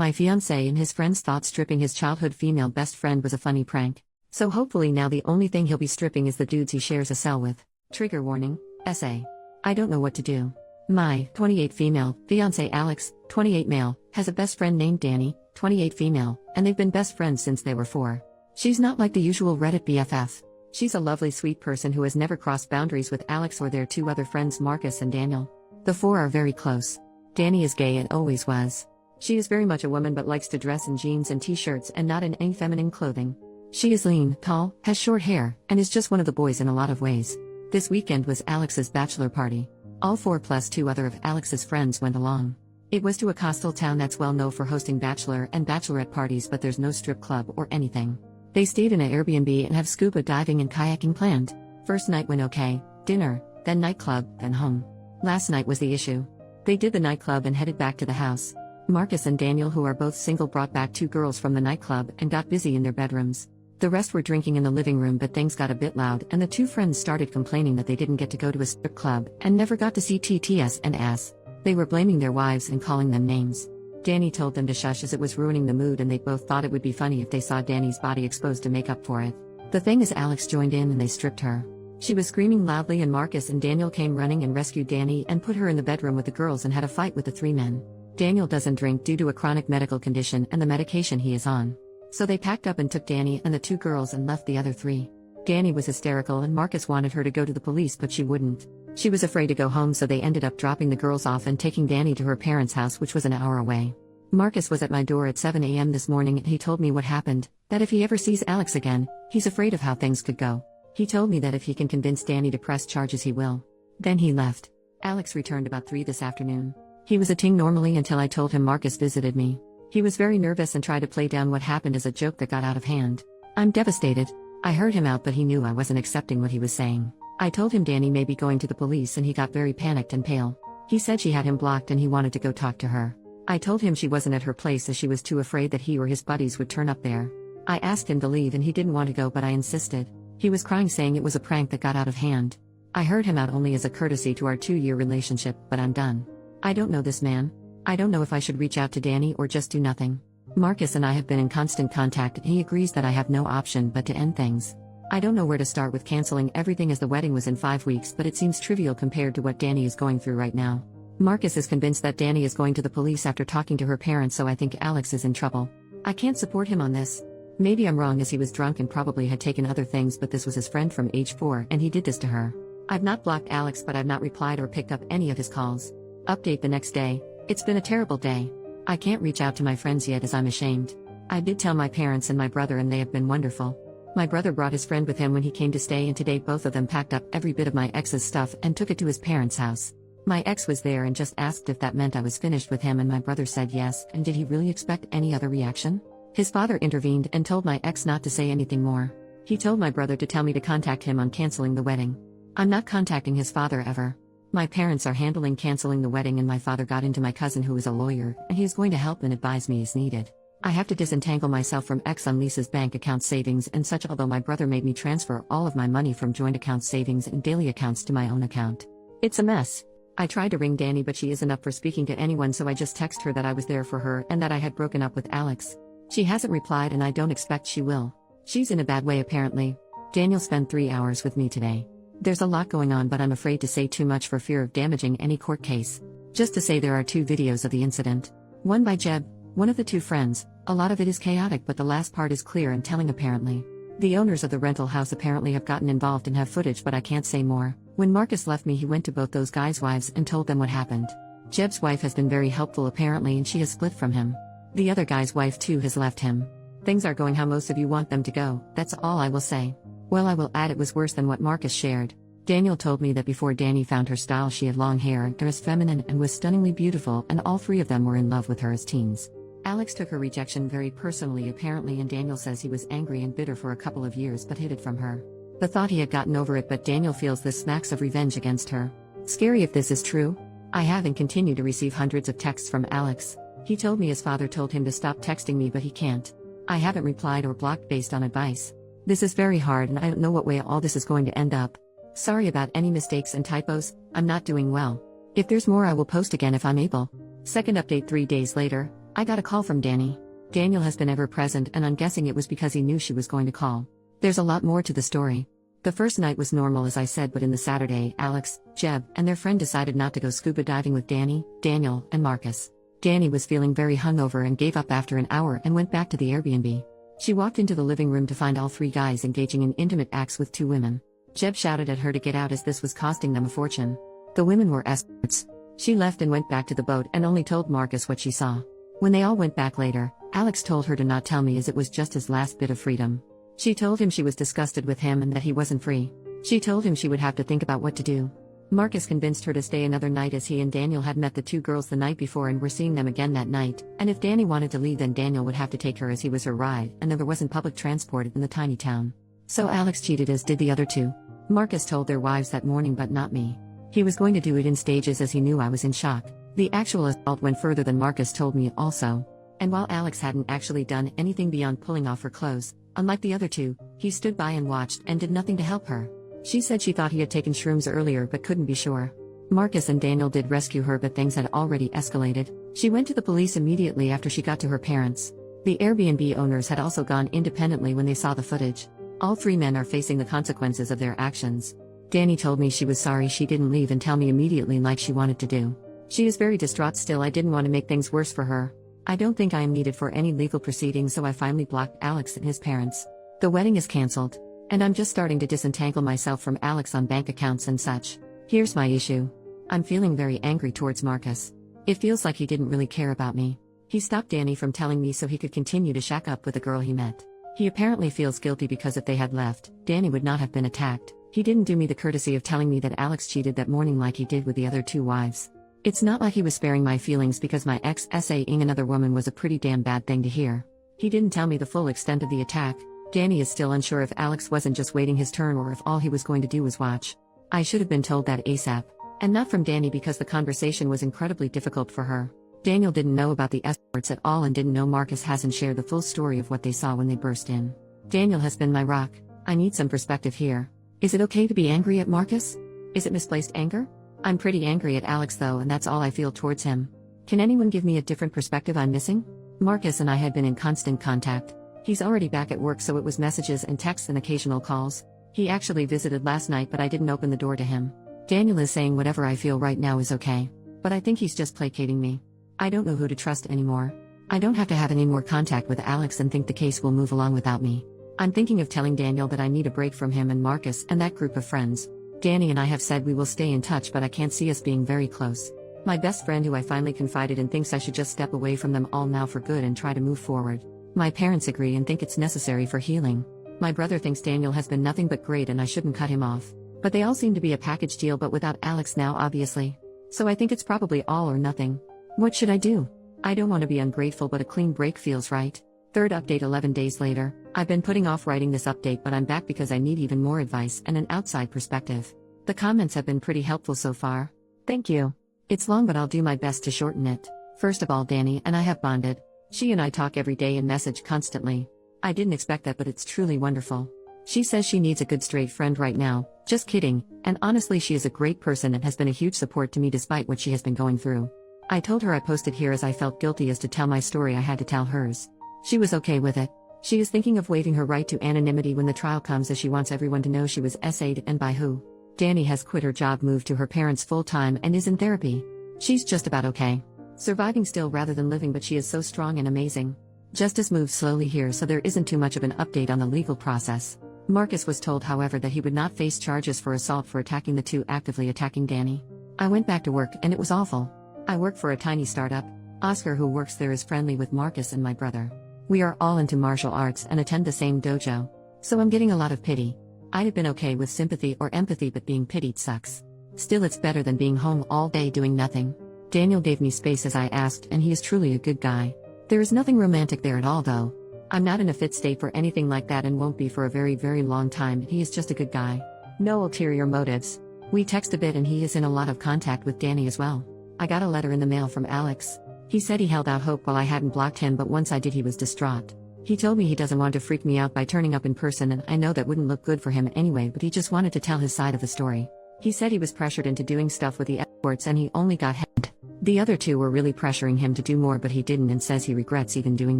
My fiance and his friends thought stripping his childhood female best friend was a funny prank. So hopefully now the only thing he'll be stripping is the dudes he shares a cell with. Trigger warning, essay. I don't know what to do. My 28 female fiance Alex, 28 male, has a best friend named Danny, 28 female, and they've been best friends since they were 4. She's not like the usual Reddit BFF. She's a lovely sweet person who has never crossed boundaries with Alex or their 2 other friends Marcus and Daniel. The 4 are very close. Danny is gay and always was. She is very much a woman but likes to dress in jeans and t-shirts and not in any feminine clothing. She is lean, tall, has short hair, and is just one of the boys in a lot of ways. This weekend was Alex's bachelor party. All 4 plus 2 other of Alex's friends went along. It was to a coastal town that's well known for hosting bachelor and bachelorette parties, but there's no strip club or anything. They stayed in an Airbnb and have scuba diving and kayaking planned. First night went okay, dinner, then nightclub, then home. Last night was the issue. They did the nightclub and headed back to the house. Marcus and Daniel, who are both single, brought back 2 girls from the nightclub and got busy in their bedrooms. The rest were drinking in the living room, but things got a bit loud and the 2 friends started complaining that they didn't get to go to a strip club and never got to see TTS and ass. They were blaming their wives and calling them names. Danny told them to shush as it was ruining the mood, and they both thought it would be funny if they saw Danny's body exposed to make up for it. The thing is, Alex joined in and they stripped her. She was screaming loudly and Marcus and Daniel came running and rescued Danny and put her in the bedroom with the girls and had a fight with the 3 men. Daniel doesn't drink due to a chronic medical condition and the medication he is on. So they packed up and took Danny and the 2 girls and left the other 3. Danny was hysterical and Marcus wanted her to go to the police, but she wouldn't. She was afraid to go home, so they ended up dropping the girls off and taking Danny to her parents' house, which was an hour away. Marcus was at my door at 7 a.m. this morning and he told me what happened, that if he ever sees Alex again, he's afraid of how things could go. He told me that if he can convince Danny to press charges he will. Then he left. Alex returned about 3 this afternoon. He was a ting normally until I told him Marcus visited me. He was very nervous and tried to play down what happened as a joke that got out of hand. I'm devastated. I heard him out, but he knew I wasn't accepting what he was saying. I told him Danny may be going to the police and he got very panicked and pale. He said she had him blocked and he wanted to go talk to her. I told him she wasn't at her place as she was too afraid that he or his buddies would turn up there. I asked him to leave and he didn't want to go, but I insisted. He was crying, saying it was a prank that got out of hand. I heard him out only as a courtesy to our 2-year relationship, but I'm done. I don't know this man. I don't know if I should reach out to Danny or just do nothing. Marcus and I have been in constant contact and he agrees that I have no option but to end things. I don't know where to start with canceling everything as the wedding was in 5 weeks, but it seems trivial compared to what Danny is going through right now. Marcus is convinced that Danny is going to the police after talking to her parents, so I think Alex is in trouble. I can't support him on this. Maybe I'm wrong, as he was drunk and probably had taken other things, but this was his friend from age 4 and he did this to her. I've not blocked Alex, but I've not replied or picked up any of his calls. Update the next day. It's been a terrible day. I can't reach out to my friends yet as I'm ashamed. I did tell my parents and my brother and they have been wonderful. My brother brought his friend with him when he came to stay, and today both of them packed up every bit of my ex's stuff and took it to his parents' house. My ex was there and just asked if that meant I was finished with him, and my brother said yes, and did he really expect any other reaction? His father intervened and told my ex not to say anything more. He told my brother to tell me to contact him on canceling the wedding. I'm not contacting his father ever. My parents are handling canceling the wedding, and my father got into my cousin, who is a lawyer, and he is going to help and advise me as needed. I have to disentangle myself from ex on Lisa's bank account savings and such, although my brother made me transfer all of my money from joint account savings and daily accounts to my own account. It's a mess. I tried to ring Danny, but she isn't up for speaking to anyone, so I just text her that I was there for her and that I had broken up with Alex. She hasn't replied and I don't expect she will. She's in a bad way apparently. Daniel spent 3 hours with me today. There's a lot going on, but I'm afraid to say too much for fear of damaging any court case. Just to say, there are 2 videos of the incident. One by Jeb, one of the 2 friends. A lot of it is chaotic, but the last part is clear and telling apparently. The owners of the rental house apparently have gotten involved and have footage, but I can't say more. When Marcus left me, he went to both those guys' wives and told them what happened. Jeb's wife has been very helpful apparently, and she has split from him. The other guy's wife too has left him. Things are going how most of you want them to go, that's all I will say. Well, I will add, it was worse than what Marcus shared. Daniel told me that before Danny found her style, she had long hair, dressed feminine, and was stunningly beautiful, and all 3 of them were in love with her as teens. Alex took her rejection very personally apparently, and Daniel says he was angry and bitter for a couple of years but hid it from her. The thought he had gotten over it, but Daniel feels this smacks of revenge against her. Scary if this is true. I have and continue to receive hundreds of texts from Alex. He told me his father told him to stop texting me, but he can't. I haven't replied or blocked based on advice. This is very hard and I don't know what way all this is going to end up. Sorry about any mistakes and typos, I'm not doing well. If there's more I will post again if I'm able. Second update 3 days later, I got a call from Danny. Daniel has been ever present, and I'm guessing it was because he knew she was going to call. There's a lot more to the story. The first night was normal as I said, but in the Saturday, Alex, Jeb, and their friend decided not to go scuba diving with Danny, Daniel, and Marcus. Danny was feeling very hungover and gave up after an hour and went back to the Airbnb. She walked into the living room to find all three guys engaging in intimate acts with two women. Jeb shouted at her to get out as this was costing them a fortune. The women were escorts. She left and went back to the boat and only told Marcus what she saw. When they all went back later, Alex told her to not tell me as it was just his last bit of freedom. She told him she was disgusted with him and that he wasn't free. She told him she would have to think about what to do. Marcus convinced her to stay another night as he and Daniel had met the two girls the night before and were seeing them again that night, and if Danny wanted to leave then Daniel would have to take her as he was her ride, and there wasn't public transport in the tiny town. So Alex cheated as did the other two. Marcus told their wives that morning but not me. He was going to do it in stages as he knew I was in shock. The actual assault went further than Marcus told me also. And while Alex hadn't actually done anything beyond pulling off her clothes, unlike the other two, he stood by and watched and did nothing to help her. She said she thought he had taken shrooms earlier but couldn't be sure. Marcus and Daniel did rescue her but things had already escalated. She went to the police immediately after she got to her parents. The Airbnb owners had also gone independently when they saw the footage. All three men are facing the consequences of their actions. Danny told me she was sorry she didn't leave and tell me immediately like she wanted to do. She is very distraught still. I didn't want to make things worse for her. I don't think I am needed for any legal proceedings, so I finally blocked Alex and his parents. The wedding is cancelled. And I'm just starting to disentangle myself from Alex on bank accounts and such. Here's my issue. I'm feeling very angry towards Marcus. It feels like he didn't really care about me. He stopped Danny from telling me so he could continue to shack up with the girl he met. He apparently feels guilty because if they had left, Danny would not have been attacked. He didn't do me the courtesy of telling me that Alex cheated that morning like he did with the other two wives. It's not like he was sparing my feelings because my ex saying another woman was a pretty damn bad thing to hear. He didn't tell me the full extent of the attack. Danny is still unsure if Alex wasn't just waiting his turn or if all he was going to do was watch. I should have been told that ASAP. And not from Danny because the conversation was incredibly difficult for her. Daniel didn't know about the escorts at all and didn't know Marcus hasn't shared the full story of what they saw when they burst in. Daniel has been my rock. I need some perspective here. Is it okay to be angry at Marcus? Is it misplaced anger? I'm pretty angry at Alex though, and that's all I feel towards him. Can anyone give me a different perspective I'm missing? Marcus and I had been in constant contact. He's already back at work, so it was messages and texts and occasional calls. He actually visited last night, but I didn't open the door to him. Daniel is saying whatever I feel right now is okay. But I think he's just placating me. I don't know who to trust anymore. I don't have to have any more contact with Alex and think the case will move along without me. I'm thinking of telling Daniel that I need a break from him and Marcus and that group of friends. Danny and I have said we will stay in touch, but I can't see us being very close. My best friend who I finally confided in thinks I should just step away from them all now for good and try to move forward. My parents agree and think it's necessary for healing. My brother thinks Daniel has been nothing but great and I shouldn't cut him off. But they all seem to be a package deal, but without Alex now obviously. So I think it's probably all or nothing. What should I do? I don't want to be ungrateful, but a clean break feels right. Third update 11 days later. I've been putting off writing this update, but I'm back because I need even more advice and an outside perspective. The comments have been pretty helpful so far. Thank you. It's long, but I'll do my best to shorten it. First of all, Danny and I have bonded. She and I talk every day and message constantly. I didn't expect that, but it's truly wonderful. She says she needs a good straight friend right now. Just kidding. And honestly, she is a great person and has been a huge support to me despite what she has been going through. I told her I posted here as I felt guilty as to tell my story I had to tell hers. She was okay with it. She is thinking of waiving her right to anonymity when the trial comes, as she wants everyone to know she was SA'd and by who. Danny has quit her job, moved to her parents full-time and is in therapy. She's just about okay. Surviving still rather than living, but she is so strong and amazing. Justice moves slowly here, so there isn't too much of an update on the legal process. Marcus was told, however, that he would not face charges for assault for attacking the two actively attacking Danny. I went back to work and it was awful. I work for a tiny startup. Oscar, who works there, is friendly with Marcus and my brother. We are all into martial arts and attend the same dojo. So I'm getting a lot of pity. I'd have been okay with sympathy or empathy, but being pitied sucks. Still, it's better than being home all day doing nothing. Daniel gave me space as I asked, and he is truly a good guy. There is nothing romantic there at all though. I'm not in a fit state for anything like that and won't be for a very, very long time. He is just a good guy. No ulterior motives. We text a bit and he is in a lot of contact with Danny as well. I got a letter in the mail from Alex. He said he held out hope while I hadn't blocked him, but once I did he was distraught. He told me he doesn't want to freak me out by turning up in person, and I know that wouldn't look good for him anyway, but he just wanted to tell his side of the story. He said he was pressured into doing stuff with the escorts and he only got head. The other two were really pressuring him to do more, but he didn't and says he regrets even doing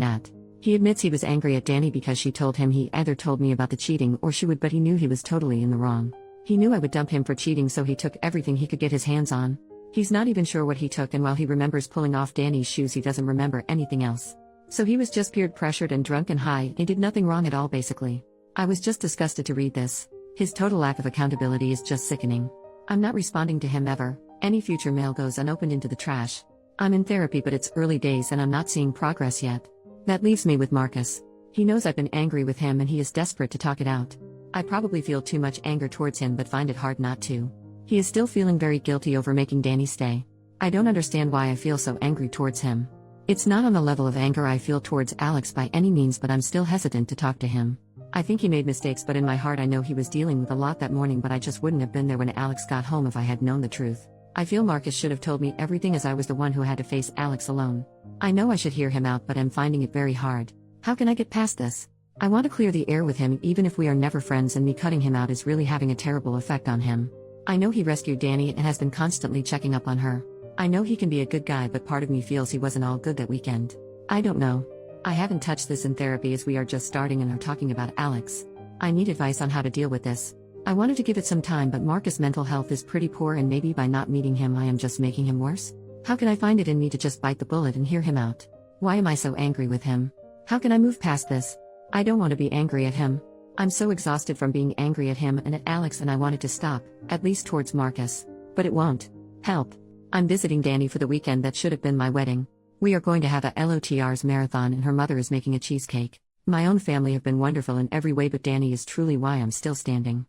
that. He admits he was angry at Danny because she told him he either told me about the cheating or she would, but he knew he was totally in the wrong. He knew I would dump him for cheating, so he took everything he could get his hands on. He's not even sure what he took, and while he remembers pulling off Danny's shoes, he doesn't remember anything else. So he was just peer pressured and drunk and high, and did nothing wrong at all basically. I was just disgusted to read this. His total lack of accountability is just sickening. I'm not responding to him ever. Any future mail goes unopened into the trash. I'm in therapy, but it's early days and I'm not seeing progress yet. That leaves me with Marcus. He knows I've been angry with him and he is desperate to talk it out. I probably feel too much anger towards him but find it hard not to. He is still feeling very guilty over making Danny stay. I don't understand why I feel so angry towards him. It's not on the level of anger I feel towards Alex by any means, but I'm still hesitant to talk to him. I think he made mistakes, but in my heart I know he was dealing with a lot that morning, but I just wouldn't have been there when Alex got home if I had known the truth. I feel Marcus should have told me everything, as I was the one who had to face Alex alone. I know I should hear him out, but I'm finding it very hard. How can I get past this? I want to clear the air with him even if we are never friends, and me cutting him out is really having a terrible effect on him. I know he rescued Danny and has been constantly checking up on her. I know he can be a good guy, but part of me feels he wasn't all good that weekend. I don't know. I haven't touched this in therapy as we are just starting and are talking about Alex. I need advice on how to deal with this. I wanted to give it some time, but Marcus' mental health is pretty poor, and maybe by not meeting him I am just making him worse. How can I find it in me to just bite the bullet and hear him out? Why am I so angry with him? How can I move past this? I don't want to be angry at him. I'm so exhausted from being angry at him and at Alex, and I want it to stop, at least towards Marcus. But it won't. Help. I'm visiting Danny for the weekend that should have been my wedding. We are going to have a LOTR's marathon and her mother is making a cheesecake. My own family have been wonderful in every way, but Danny is truly why I'm still standing.